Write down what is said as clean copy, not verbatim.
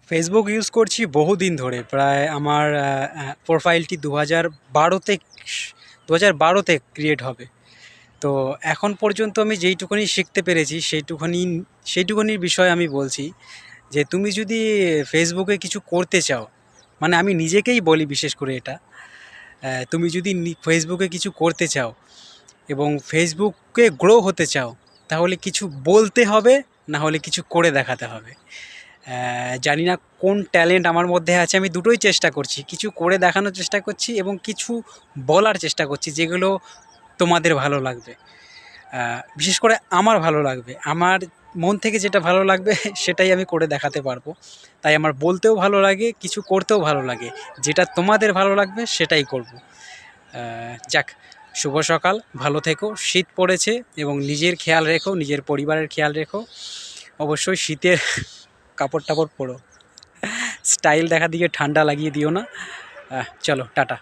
Facebook use করছি বহুদিন ধরে। প্রায় আমার প্রোফাইলটি ২০১২ ২০১২তে ক্রিয়েট হবে। তো এখন পর্যন্ত আমি যেইটুকুনি শিখতে পেরেছি সেইটুকুনির বিষয়ে আমি বলছি যে তুমি যদি ফেসবুকে কিছু করতে চাও, মানে আমি নিজেকেই বলি বিশেষ করে এটা, তুমি যদি ফেসবুকে কিছু করতে চাও এবং ফেসবুকে গ্রো হতে চাও, তাহলে কিছু বলতে হবে, না হলে কিছু করে দেখাতে হবে। জানি না কোন ট্যালেন্ট আমার মধ্যে আছে, আমি দুটোই চেষ্টা করছি। কিছু করে দেখানোর চেষ্টা করছি এবং কিছু বলার চেষ্টা করছি যেগুলো তোমাদের ভালো লাগবে। বিশেষ করে আমার ভালো লাগবে। আমার মন থেকে যেটা ভালো লাগবে সেটাই আমি করে দেখাতে পারবো। তাই আমার বলতেও ভালো লাগে, কিছু করতেও ভালো লাগে। যেটা তোমাদের ভালো লাগবে সেটাই করব। যাক, শুভ সকাল, ভালো থেকো। শীত পড়েছে এবং নিজের খেয়াল রেখো, নিজের পরিবারের খেয়াল রেখো। অবশ্যই শীতের কাপড় টাপড় পরো। স্টাইল দেখা দিয়ে ঠান্ডা লাগিয়ে দিও না। চলো টাটা।